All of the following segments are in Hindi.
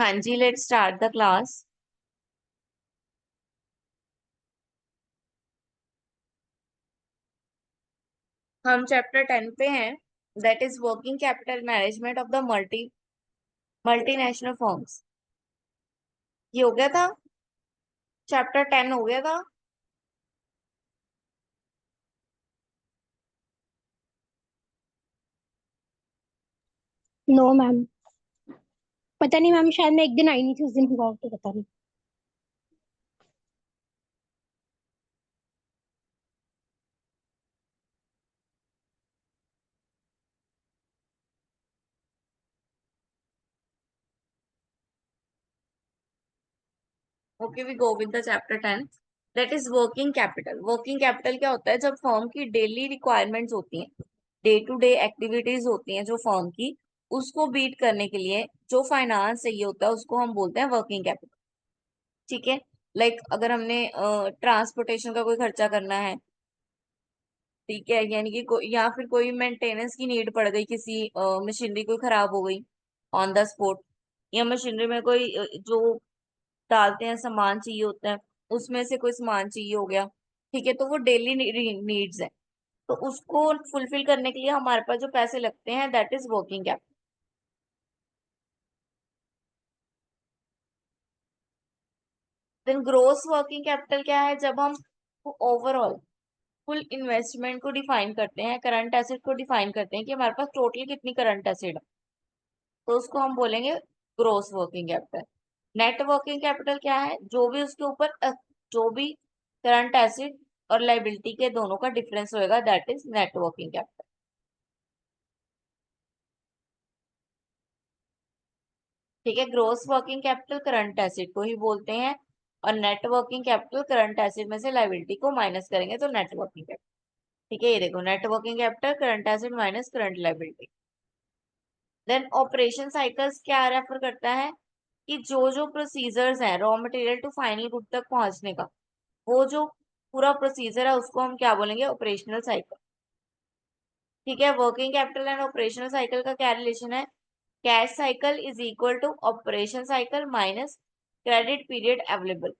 हाँ जी, लेट्स स्टार्ट द क्लास। हम चैप्टर 10 पे हैं, that is working capital management of the multinational firms. ये हो गया था, चैप्टर 10 हो गया था। No ma'am. पता नहीं मैम, शायद मैं एक दिन आई नहीं थी, उस दिन हुआ हो तो पता नहीं। Okay, we go with the chapter 10, that is working capital. Working capital क्या होता है? जब फर्म की डेली रिक्वायरमेंट्स होती हैं, डे टू डे एक्टिविटीज होती हैं जो फर्म की, उसको बीट करने के लिए जो फाइनेंस चाहिए होता है उसको हम बोलते हैं वर्किंग कैपिटल। ठीक है। लाइक अगर हमने ट्रांसपोर्टेशन का कोई खर्चा करना है, ठीक है, यानी कि या फिर कोई मेंटेनेंस की नीड पड़ गई, किसी मशीनरी कोई खराब हो गई ऑन द स्पॉट, या मशीनरी में कोई जो डालते हैं सामान चाहिए होता है, उसमें से कोई सामान चाहिए हो गया। ठीक है, तो वो डेली नीड्स है, तो उसको फुलफिल करने के लिए हमारे पास जो पैसे लगते हैं that is working capital. Then gross working capital क्या है? जब हम ओवरऑल फुल इन्वेस्टमेंट को डिफाइन करते हैं, करंट एसेट को डिफाइन करते हैं कि हमारे पास टोटल कितनी करंट एसेट है, तो उसको हम बोलेंगे gross working capital. Net working capital क्या है? जो भी उसके ऊपर जो भी करंट एसेट और लाइबिलिटी के दोनों का डिफरेंस होएगा that is net working capital. ठीक है, gross working capital current asset को ही बोलते हैं, और net working capital current asset में से लाइबिलिटी को माइनस करेंगे तो नेट वर्किंग कैपिटल। ठीक है, ये देखो, net working capital current asset minus current liability. Then operation cycles क्या रेफर करता है? कि जो जो प्रोसीजर्स हैं raw material to final good तक पहुंचने का, वो जो पूरा प्रोसीजर है उसको हम क्या बोलेंगे? Operational cycle. ठीक है, working capital and operational cycle का क्या रिलेशन है? Cash cycle is equal to operation cycle minus credit period available.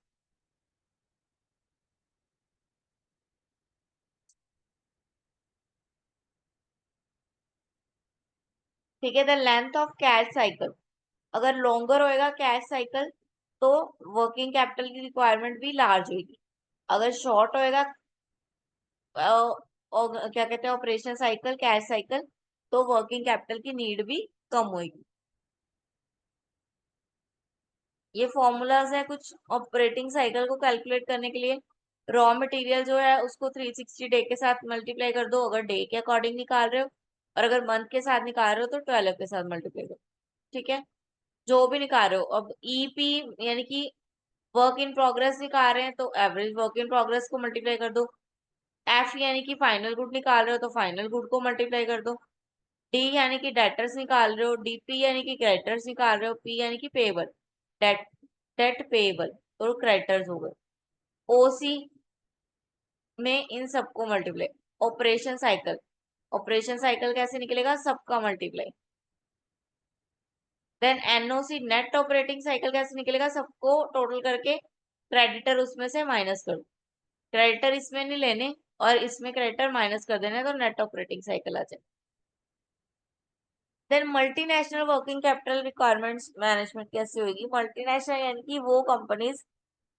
ठीक है, the length of cash cycle, अगर लॉन्गर होएगा कैश साइकिल तो वर्किंग कैपिटल की रिक्वायरमेंट भी लार्ज होगी। अगर शॉर्ट होएगा और क्या कहते हैं ऑपरेशन साइकिल, कैश साइकिल, तो वर्किंग कैपिटल की नीड भी कम होगी। ये फॉर्मूलाज है कुछ ऑपरेटिंग साइकिल को कैलकुलेट करने के लिए। रॉ मटेरियल जो है उसको 360 डे के साथ मल्टीप्लाई कर दो, अगर डे के अकॉर्डिंग निकाल रहे हो, और अगर मंथ के साथ निकाल रहे हो तो 12 के साथ मल्टीप्लाई करो। ठीक है, जो भी निकाल रहे हो। अब ईपी यानी कि वर्क इन प्रोग्रेस निकाल रहे हैं तो एवरेज वर्क इन प्रोग्रेस को मल्टीप्लाई कर दो। एफ यानी कि फाइनल गुड निकाल रहे हो तो फाइनल गुड को मल्टीप्लाई कर दो। डी यानी कि डेटर्स निकाल रहे हो, डीपी यानी कि क्रेडिटर्स निकाल रहे हो, पी यानी कि पेबल, डेट डेट पेबल, तो क्रेडिटर्स हो गए। ओसी में इन सबको multiply. Operation cycle, operation cycle कैसे निकलेगा? सबका multiply. Then NOC net operating cycle कैसे निकलेगा? सबको टोटल करके क्रेडिटर उसमें से माइनस कर दो। क्रेडिटर इसमें नहीं लेने और इसमें क्रेडिटर माइनस कर देने, तो नेट ऑपरेटिंग साइकिल आ जाए। Then multinational working capital requirements management कैसे होगी? मल्टीनेशनल यानी कि वो कंपनीज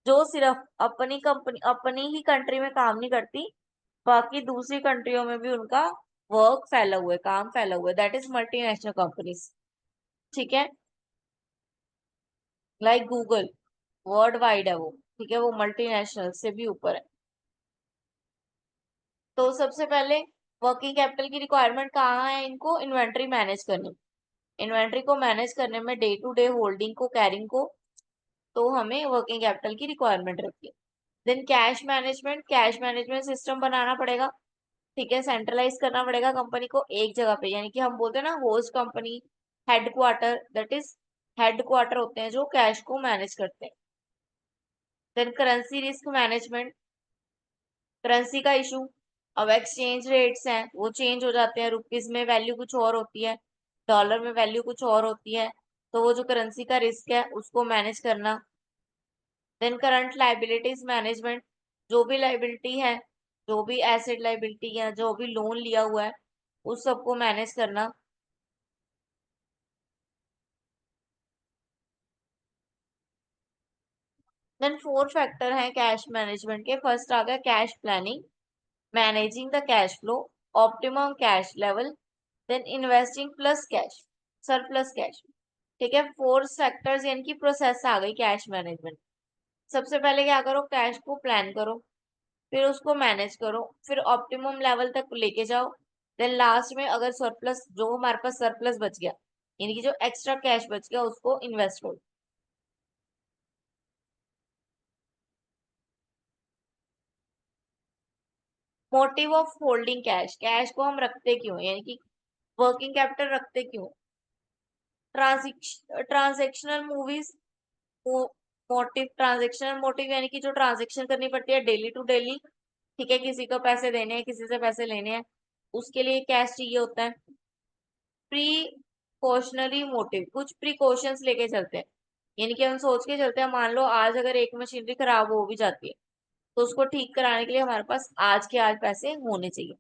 जो सिर्फ अपनी ही कंट्री में काम नहीं करती, बाकी दूसरी कंट्रियों में भी उनका वर्क फैला हुआ है, काम फैला हुआ है, दैट इज मल्टीनेशनल कंपनीज। ठीक है, लाइक गूगल वर्ल्ड वाइड है वो। ठीक है, वो मल्टीनेशनल से भी ऊपर है। तो सबसे पहले वर्किंग कैपिटल की रिक्वायरमेंट कहाँ है? इनको इन्वेंट्री मैनेज करनी, इन्वेंट्री को मैनेज करने में डे टू डे होल्डिंग को, कैरिंग को, तो हमें वर्किंग कैपिटल की रिक्वायरमेंट रहती है। Then cash management, cash management system बनाना पड़ेगा। ठीक है, सेंट्रलाइज करना पड़ेगा कंपनी को एक जगह पे, यानी कि हम बोलते हैं ना host company, headquarter, that is headquarter होते हैं जो कैश को मैनेज करते हैं। Then currency risk management, currency का इशू, अब एक्सचेंज रेट्स हैं वो चेंज हो जाते हैं, रुपीज में वैल्यू कुछ और होती है, डॉलर में वैल्यू कुछ और होती है, तो वो जो करेंसी का रिस्क है उसको मैनेज करना। देन करंट लाइबिलिटीज मैनेजमेंट, जो भी लाइबिलिटी है, जो भी एसेट लाइबिलिटी है, जो भी लोन लिया हुआ है, उस सबको मैनेज करना। देन 4 फैक्टर है कैश मैनेजमेंट के। फर्स्ट आ गया cash planning, managing the cash flow, optimum cash level, then investing plus cash, surplus cash. ठीक है, 4 सेक्टर्स यानी कि प्रोसेस आ गई कैश मैनेजमेंट। सबसे पहले क्या करो, कैश को प्लान करो, फिर उसको मैनेज करो, फिर ऑप्टिमम लेवल तक लेके जाओ। देन लास्ट में अगर सरप्लस, जो हमारे पास सरप्लस बच गया, यानी कि जो एक्स्ट्रा कैश बच गया, उसको इन्वेस्ट करो। Motive of holding cash, cash को हम रखते क्यों, यानी कि वर्किंग कैपिटल रखते क्यों। Transactional movies motive, transactional motive यानी कि जो ट्रांजेक्शन करनी पड़ती है डेली टू डेली। ठीक है, किसी को पैसे देने हैं, किसी से पैसे लेने हैं, उसके लिए कैश चाहिए होता है। प्रीकॉशनरी मोटिव, कुछ प्रिकॉशंस लेके चलते हैं, यानी कि हम सोच के चलते हैं, मान लो आज अगर एक मशीनरी खराब हो भी जाती है, तो उसको ठीक कराने के लिए हमारे पास आज के आज पैसे होने चाहिए।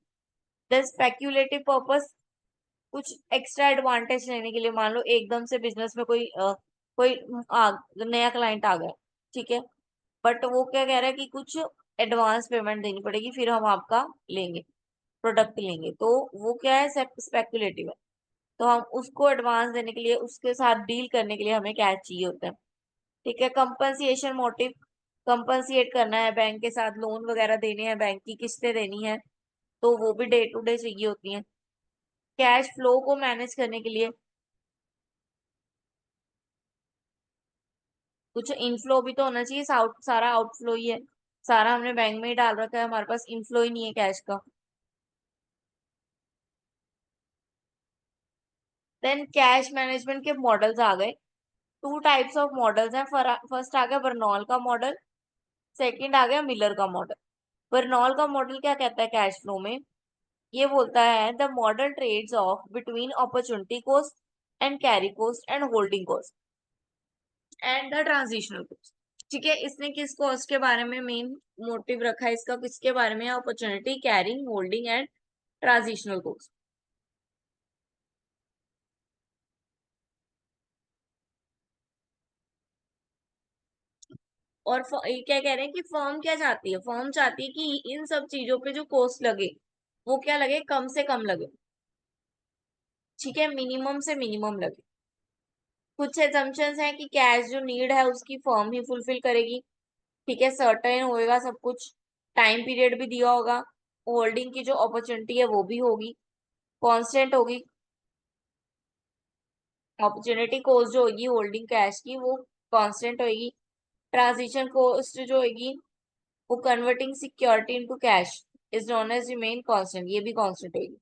देन स्पेक्यूलेटिव पर्पस, कुछ एक्स्ट्रा एडवांटेज लेने के लिए, मान लो एकदम से बिजनेस में कोई नया क्लाइंट आ गया, ठीक है, बट वो क्या कह रहा है कि कुछ एडवांस पेमेंट देनी पड़ेगी, फिर हम आपका लेंगे, प्रोडक्ट लेंगे, तो वो क्या है, स्पेक्युलेटिव है। तो हम उसको एडवांस देने के लिए, उसके साथ डील करने के लिए हमें कैश चाहिए होता है। ठीक है, कंपनसिएशन मोटिव, कंपनसिएट करना है, बैंक के साथ लोन वगैरह देने हैं, बैंक की किस्तें देनी है, तो वो भी डे टू डे चाहिए होती है। कैश फ्लो को मैनेज करने के लिए, कुछ इनफ्लो भी तो होना चाहिए, सारा आउटफ्लो ही है, सारा हमने बैंक में ही डाल रखा है, हमारे पास इनफ्लो ही नहीं है कैश का। देन कैश मैनेजमेंट के मॉडल्स आ गए। टू टाइप्स ऑफ मॉडल्स हैं। फर्स्ट आ गया बर्नौल का मॉडल, सेकंड आ गया मिलर का मॉडल। बर्नौल का मॉडल क्या कहता है कैश फ्लो में, ये बोलता है the model trades off between opportunity cost and carry cost and holding cost and the transitional cost. ठीक है, इसने किस कॉस्ट के बारे में मेन मोटिव रखा है इसका, किसके बारे में, opportunity, carrying, holding and transitional cost. और ये क्या कह रहे हैं कि फर्म क्या चाहती है, फर्म चाहती है कि इन सब चीजों पे जो कॉस्ट लगे, वो क्या लगे, कम से कम लगे। ठीक है, मिनिमम से मिनिमम लगे। कुछ एजम्पशंस हैं कि कैश जो नीड है उसकी फर्म ही फुलफिल करेगी। ठीक है, सर्टेन होएगा सब कुछ, टाइम पीरियड भी दिया होगा, होल्डिंग की जो अपॉर्चुनिटी है वो भी होगी, कांस्टेंट होगी। अपॉर्चुनिटी कॉस्ट जो होगी होल्डिंग कैश की, वो कांस्टेंट होगी। ट्रांजिशन कॉस्ट जो होगी, वो converting security into cash is known as remain constant, ये भी कांस्टेंट होगी।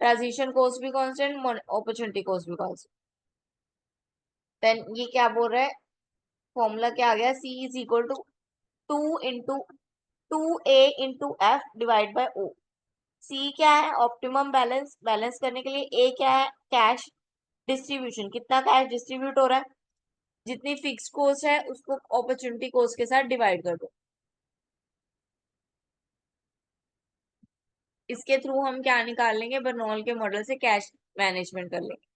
ट्रांजिशन कॉस्ट भी कांस्टेंट, अपॉर्चुनिटी कॉस्ट भी कांस्टेंट। देन ये क्या बोल रहा है, फॉर्मूला क्या आ गया, C is equal to 2 a into F divide by O. C क्या है, ऑप्टिमम बैलेंस, बैलेंस करने के लिए। ए क्या है, कैश डिस्ट्रीब्यूशन, कितना कैश डिस्ट्रीब्यूट हो रहा है, जितनी फिक्स कॉस्ट है उसको अपॉर्चुनिटी कॉस्ट के साथ डिवाइड कर दो। इसके थ्रू हम क्या निकाल लेंगे, बर्नौल के मॉडल से कैश मैनेजमेंट कर लेंगे।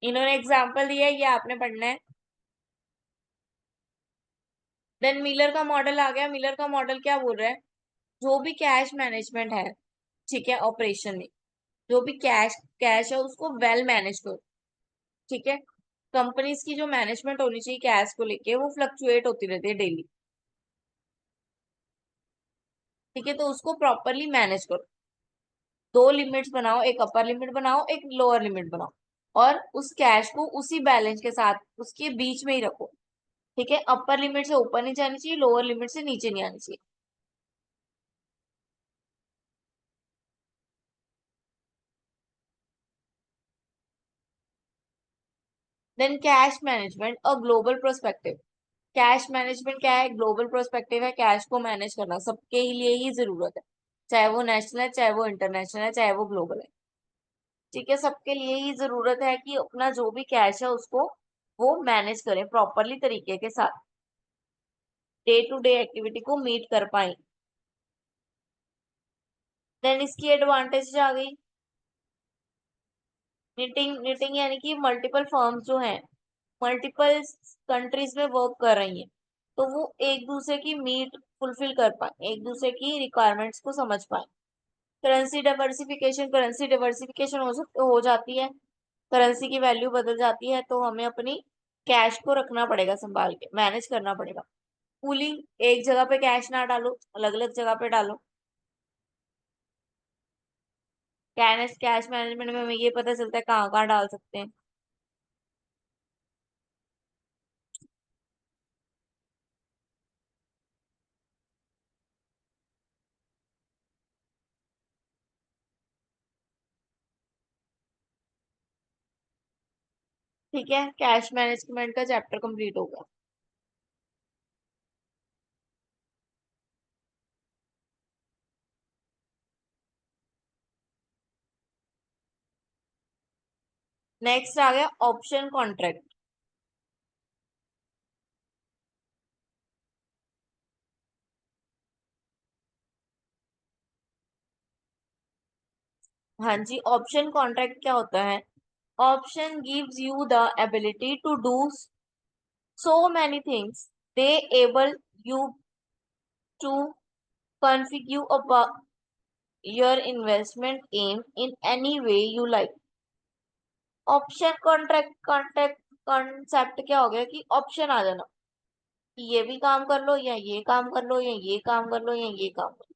इन्होंने एग्जाम्पल दिया है, ये आपने पढ़ना है। देन मिलर का मॉडल आ गया। मिलर का मॉडल क्या बोल रहा है, जो भी कैश मैनेजमेंट है, ठीक है, ऑपरेशन में जो भी कैश कैश है उसको वेल मैनेज करो। ठीक है, कंपनीज की जो मैनेजमेंट होनी चाहिए कैश को लेके, वो फ्लक्चुएट होती रहती है डेली। ठीक है, तो उसको प्रॉपरली मैनेज करो। दो लिमिट्स बनाओ, एक अपर लिमिट बनाओ, एक लोअर लिमिट बनाओ, और उस कैश को उसी बैलेंस के साथ उसके बीच में ही रखो। ठीक है, अपर लिमिट से ऊपर नहीं जानी चाहिए, लोअर लिमिट से नीचे नहीं आनी चाहिए। Then cash management a global prospective, cash management क्या है? ग्लोबल प्रोस्पेक्टिव है, कैश को मैनेज करना सबके लिए ही जरूरत है, चाहे वो नेशनल है, चाहे वो इंटरनेशनल है, चाहे वो ग्लोबल है। ठीक है, सबके लिए ही जरूरत है कि अपना जो भी कैश है उसको वो मैनेज करें प्रॉपरली तरीके के साथ, डे टू डे एक्टिविटी को मीट कर पाए। देन इसकी एडवांटेज आ गई, निटिंग यानी कि मल्टीपल फर्म्स जो हैं मल्टीपल कंट्रीज में वर्क कर रही हैं, तो वो एक दूसरे की मीट फुलफिल कर पाए, एक दूसरे की रिक्वायरमेंट्स को समझ पाए। करेंसी डिवर्सिफिकेशन हो जाती है, करेंसी की वैल्यू बदल जाती है, तो हमें अपनी कैश को रखना पड़ेगा, संभाल के मैनेज करना पड़ेगा। पूलिंग, एक जगह पे कैश ना डालो, अलग अलग जगह पे डालो। कैश कैश मैनेजमेंट में हमें ये पता चलता है कहाँ कहाँ डाल सकते हैं। ठीक है, कैश मैनेजमेंट का चैप्टर कंप्लीट हो गया। नेक्स्ट आ गया ऑप्शन कॉन्ट्रैक्ट। हाँ जी, ऑप्शन कॉन्ट्रैक्ट क्या होता है? Option gives you the ability to do so many things, they able you to configure about your investment aim in any way you like। Option contract contract concept क्या हो गया कि ऑप्शन आ जाना कि ये भी काम कर लो, या ये काम कर लो, या ये काम कर लो, या ये काम कर लो।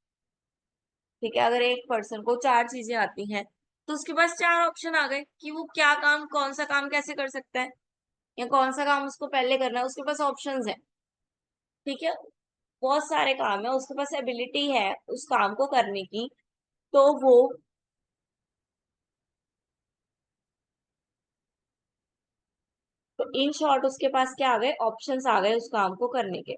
ठीक है, अगर एक पर्सन को चार चीजें आती हैं तो उसके पास चार ऑप्शन आ गए कि वो क्या काम, कौन सा काम कैसे कर सकता है, या कौन सा काम उसको पहले करना है, उसके पास ऑप्शंस है। ठीक है, बहुत सारे काम है, उसके पास एबिलिटी है उस काम को करने की, तो वो, तो इन शॉर्ट उसके पास क्या आ गए? ऑप्शंस आ गए उस काम को करने के।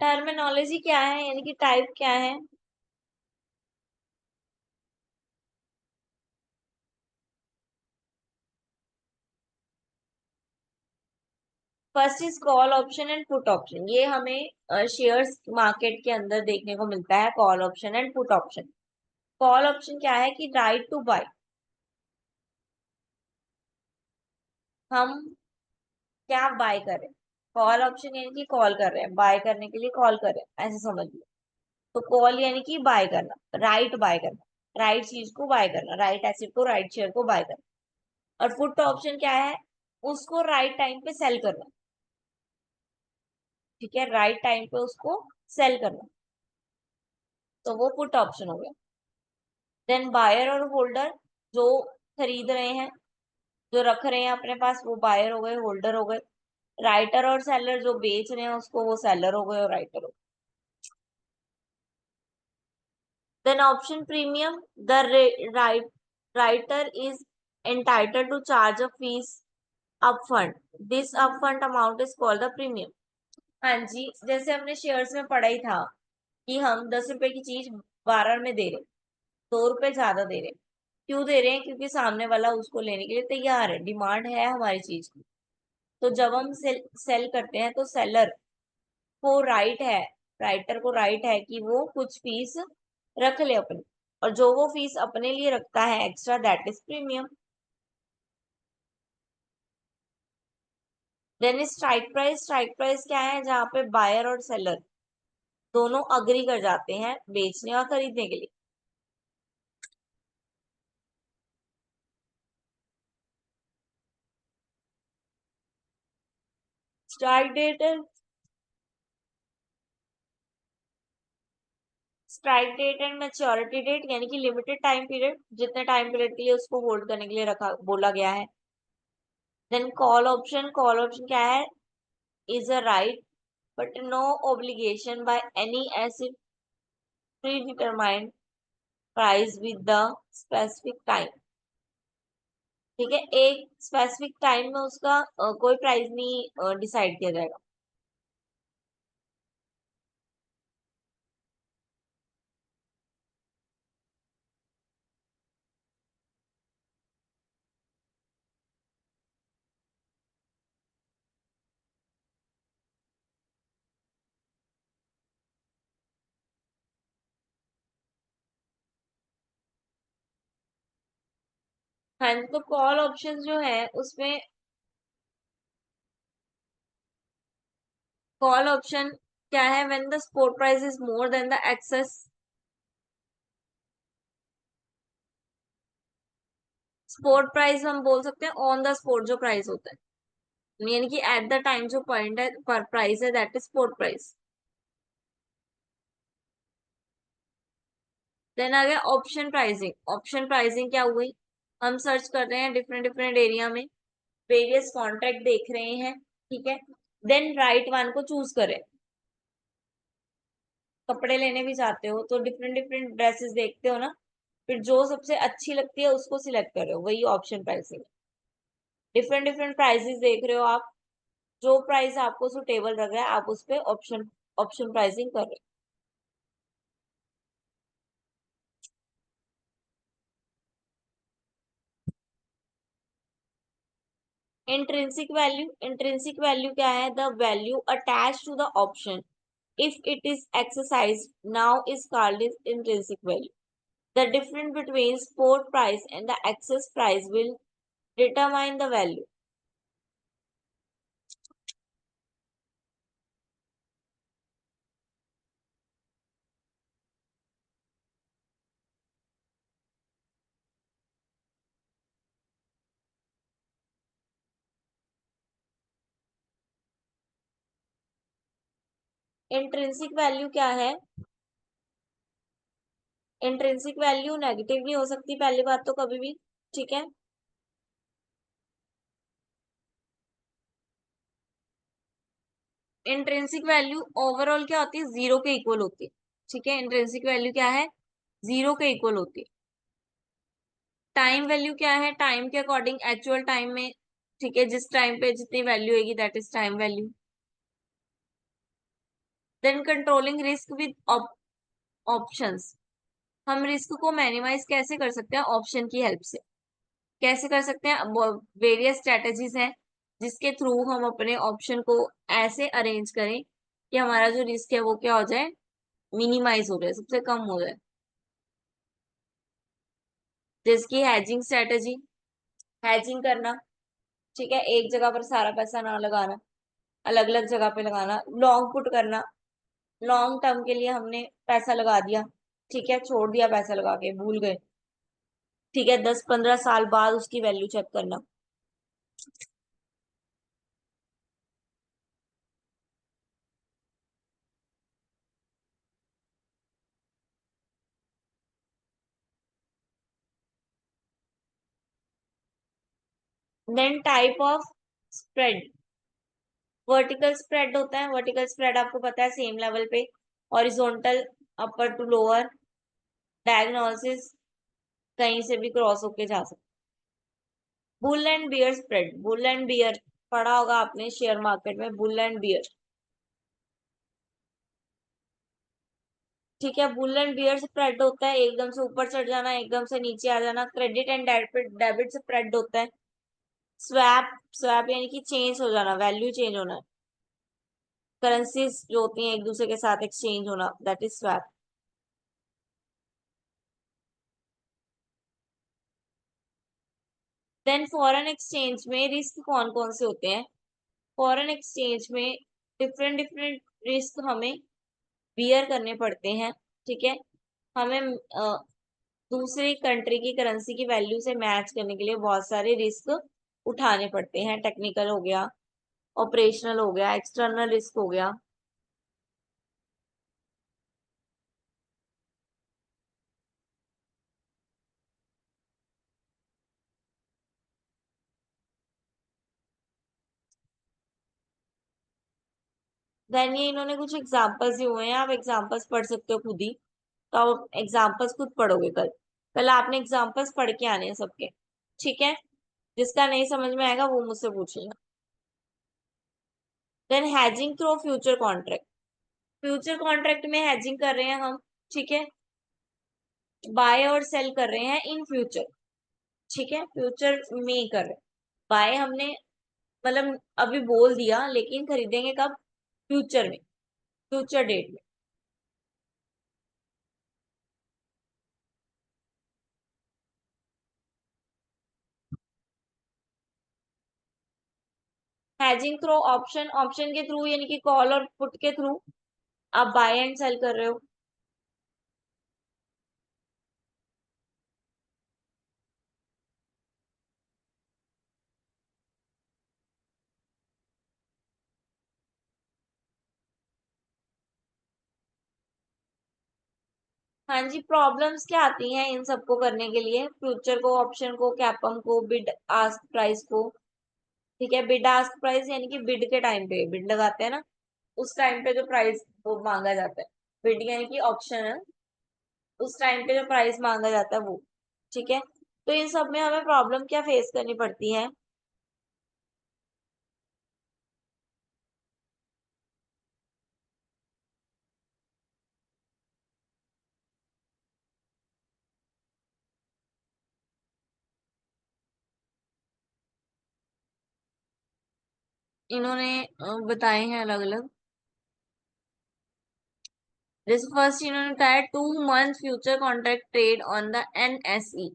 टर्मिनोलॉजी क्या है, यानी कि टाइप क्या है? First is call option and put option, ये हमें शेयर्स मार्केट के अंदर देखने को मिलता है, call option and put option. Call option क्या है कि राइट टू बाय, हम क्या बाय करें। कॉल ऑप्शन यानी कि कॉल कर रहे हैं, बाय करने के लिए कॉल कर रहे हैं, ऐसे समझ लो। तो कॉल यानी कि बाय करना, राइट बाय करना, राइट चीज को बाय करना, राइट एसेट को, राइट शेयर को बाय करना। और पुट ऑप्शन क्या है? उसको राइट टाइम पे सेल करना। ठीक है, राइट टाइम पे उसको सेल करना, तो वो पुट ऑप्शन हो गया। देन बायर और होल्डर, जो खरीद रहे हैं, जो रख रहे हैं अपने पास, वो बायर हो गए, होल्डर हो गए। राइटर और सेलर, जो बेच रहे हैं उसको, वो सेलर हो गए और राइटर हो गए। Then option premium, the writer is entitled to charge a fees upfront, this upfront amount is called the premium। हाँ जी, जैसे हमने शेयर्स में पढ़ा ही था कि हम 10 रुपए की चीज 12 में दे रहे, 2 रुपए ज्यादा दे रहे। क्यों दे रहे हैं? क्योंकि सामने वाला उसको लेने के लिए तैयार है, डिमांड है हमारी चीज की। तो जब हम सेल करते हैं तो सेलर को राइट है, राइटर को राइट है कि वो कुछ फीस रख ले अपनी, और जो वो फीस अपने लिए रखता है extra, that is premium. Then strike price क्या है? जहाँ पे बायर और सेलर दोनों अग्री कर जाते हैं बेचने और खरीदने के लिए। Strike date, strike date and maturity date, यानी कि लिमिटेड टाइम पीरियड, जितने टाइम पीरियड के लिए उसको होल्ड करने के लिए रखा बोला गया है। देन कॉल ऑप्शन क्या है? Is a right but no obligation buy any asset predetermined price with the specific time. ठीक है, एक स्पेसिफिक टाइम में उसका कोई प्राइस नहीं डिसाइड किया जाएगा। हाँ, तो कॉल ऑप्शन जो है उसमें कॉल ऑप्शन क्या है, when the spot price is more than the excess. Spot price हम बोल सकते हैं ऑन द स्पॉट जो प्राइस होता है, यानी कि एट द टाइम जो पॉइंट है पर प्राइस है, that is spot price. Then आ गया ऑप्शन प्राइसिंग। ऑप्शन प्राइसिंग क्या हुई, हम सर्च कर रहे हैं डिफरेंट डिफरेंट एरिया में, वेरियस कॉन्ट्रैक्ट देख रहे हैं, ठीक है, देन राइट वन को चूज करें। कपड़े लेने भी जाते हो तो डिफरेंट डिफरेंट ड्रेसेस देखते हो ना, फिर जो सबसे अच्छी लगती है उसको सिलेक्ट करो, वही option pricing. Different different prices देख रहे हो आप, जो प्राइस आपको सुटेबल लग रहा है आप उस पे ऑप्शन ऑप्शन प्राइसिंग कर रहे हो। इंट्रिंसिक वैल्यू क्या है, the value attach to the option if it is exercised now is called as intrinsic value. The difference between spot price and the excess price will determine the value. Intrinsic value क्या है, इंट्रिंसिक वैल्यू नेगेटिव नहीं हो सकती पहली बात तो कभी भी, ठीक है। इंट्रिंसिक वैल्यू ओवरऑल क्या होती है, जीरो के इक्वल होती है, ठीक है। इंट्रिंसिक वैल्यू क्या है, जीरो के इक्वल होती है। टाइम वैल्यू क्या है, टाइम के अकॉर्डिंग एक्चुअल टाइम में, ठीक है, जिस टाइम पे जितनी वैल्यू होगी that is time value. Then controlling risk with options, हम रिस्क को मिनिमाइज कैसे कर सकते हैं ऑप्शन की हेल्प से। कैसे कर सकते हैं, वेरियस स्ट्रेटेजीज हैं जिसके थ्रू हम अपने ऑप्शन को ऐसे अरेंज करें कि हमारा जो रिस्क है वो क्या हो जाए, मिनिमाइज हो जाए, सबसे कम हो जाए। जिसकी हैजिंग स्ट्रेटेजी, हैजिंग करना, ठीक है, एक जगह पर सारा पैसा ना लगाना, अलग अलग जगह पे लगाना। लॉन्ग पुट करना, लॉन्ग टर्म के लिए हमने पैसा लगा दिया, ठीक है, छोड़ दिया पैसा लगा के, भूल गए, ठीक है, 10-15 साल बाद उसकी वैल्यू चेक करना। Then type of spread, vertical spread होता है, वर्टिकल स्प्रेड आपको पता है सेम लेवल पे, horizontal upper to lower, diagnosis कहीं से भी क्रॉस होके जा सकता। Bull and bear spread, bull and bear पढ़ा होगा आपने शेयर मार्केट में, बुल एंड बियर, ठीक है। बुल एंड बियर स्प्रेड होता है एकदम से ऊपर चढ़ जाना, एकदम से नीचे आ जाना। Credit and debit debit spread होता है। स्वैप, स्वैप यानी कि चेंज हो जाना, वैल्यू चेंज होना, करेंसीज जो होती हैं एक दूसरे के साथ एक्सचेंज होना, that is swap. Then foreign exchange में रिस्क कौन कौन से होते हैं, फॉरेन एक्सचेंज में डिफरेंट डिफरेंट रिस्क हमें बियर करने पड़ते हैं, ठीक है। हमें दूसरी कंट्री की करेंसी की वैल्यू से मैच करने के लिए बहुत सारे रिस्क उठाने पड़ते हैं, टेक्निकल हो गया, ऑपरेशनल हो गया, एक्सटर्नल रिस्क हो गया। देन ये इन्होंने कुछ एग्जांपल्स दिए हुए हैं, आप एग्जांपल्स पढ़ सकते हो खुद ही, तो आप एग्जांपल्स खुद पढ़ोगे कल, कल आपने एग्जांपल्स पढ़ के आने हैं सबके, ठीक है। जिसका नहीं समझ में आएगा वो मुझसे पूछ लेना। Then hedging through future contract. Future contract में हैजिंग कर रहे हैं हम, ठीक है, बाय और सेल कर रहे हैं इन फ्यूचर, ठीक है, फ्यूचर में कर रहे हैं। बाय हमने मतलब अभी बोल दिया, लेकिन खरीदेंगे कब? फ्यूचर में, फ्यूचर डेट में। हैजिंग थ्रू ऑप्शन, ऑप्शन के थ्रू यानी कि कॉल और पुट के थ्रू आप बाय एंड सेल कर रहे हो। हाँ जी, प्रॉब्लम्स क्या आती हैं इन सबको करने के लिए? फ्यूचर को, ऑप्शन को, कैपम को, बिड आस्क प्राइस को, ठीक है। बिड आस्क प्राइस यानी कि बिड के टाइम पे बिड लगाते हैं ना, उस टाइम पे जो प्राइस वो मांगा जाता है। बिड यानी कि ऑप्शन है, उस टाइम पे जो प्राइस मांगा जाता है वो, ठीक है। तो इन सब में हमें प्रॉब्लम क्या फेस करनी पड़ती है? इन्होंने बताए हैं अलग अलग। जैसे फर्स्ट इन्होंने बताया 2 month future contract trade on the NSE,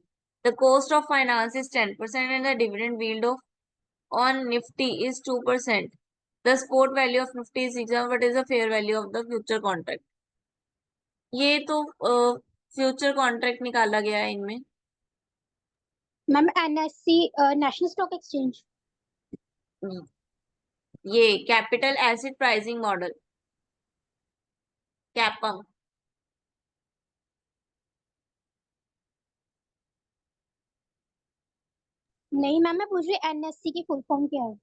the cost of finance is 10% and the dividend yield of on Nifty is 2%. The spot value of Nifty is 6. What is the fair value of the future contract? ये तो फ्यूचर कॉन्ट्रैक्ट निकाला गया है इनमें। Ma'am NSE national stock exchange. ये capital asset pricing model, CAPM. नहीं मैम, मैं पूछ रही NSE की फुल फॉर्म क्या है?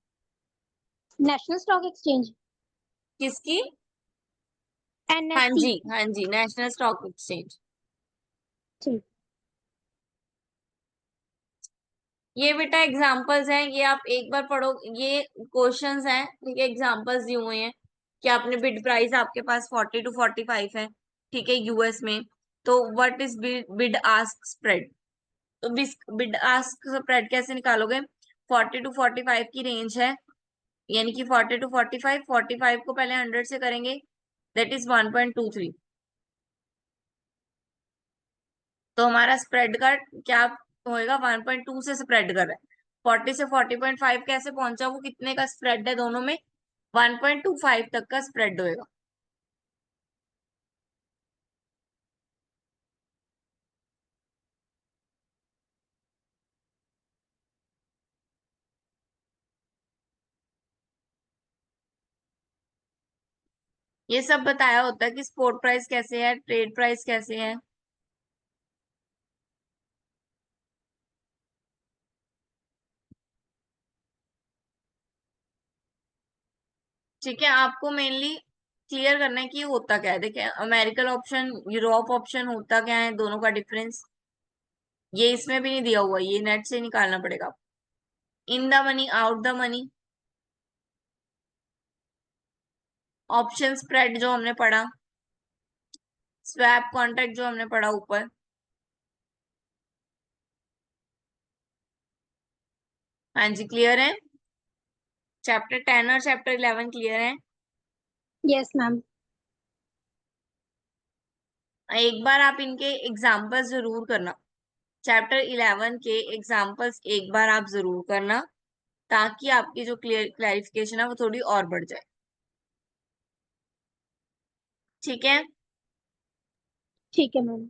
National stock exchange. किसकी? हाँ NSE। जी, हाँ जी, नेशनल स्टॉक एक्सचेंज। ठीक। ये बेटा एग्जांपल्स हैं, ये आप एक बार पढ़ो, ये क्वेश्चंस हैं, ठीक है, एग्जांपल्स दिए हुए हैं कि आपने बिड प्राइस आपके पास 40 to 45 है, ठीक है, यूएस में। तो what is bid ask spread? तो बिड आस्क स्प्रेड कैसे निकालोगे? 40 to 45 की रेंज है, यानी कि 40 to 45, 45 को पहले 100 से करेंगे, दैट इज 1.23। तो हमारा स्प्रेड का क्या होएगा? 1.2 से स्प्रेड कर रहा है। 40 से 40.5 कैसे पहुंचा? वो कितने का स्प्रेड है दोनों में? 1.25 तक का स्प्रेड होएगा। ये सब बताया होता है कि स्पॉट प्राइस कैसे है, ट्रेड प्राइस कैसे है। ठीक है, आपको मेनली क्लियर करना है कि ये होता क्या है। देखिए, अमेरिकन ऑप्शन, यूरोप ऑप्शन होता क्या है, दोनों का डिफरेंस ये इसमें भी नहीं दिया हुआ, ये नेट से निकालना पड़ेगा। In the money, out the money, option spread जो हमने पढ़ा, स्वैप कॉन्ट्रैक्ट जो हमने पढ़ा ऊपर। हाँ जी, क्लियर है। चैप्टर 10 और चैप्टर 11 क्लियर है। Yes ma'am. एक बार आप इनके एग्जाम्पल्स जरूर करना, चैप्टर 11 के एग्जाम्पल्स एक बार आप जरूर करना, ताकि आपकी जो क्लैरिफिकेशन है वो थोड़ी और बढ़ जाए, ठीक है। ठीक है मैम।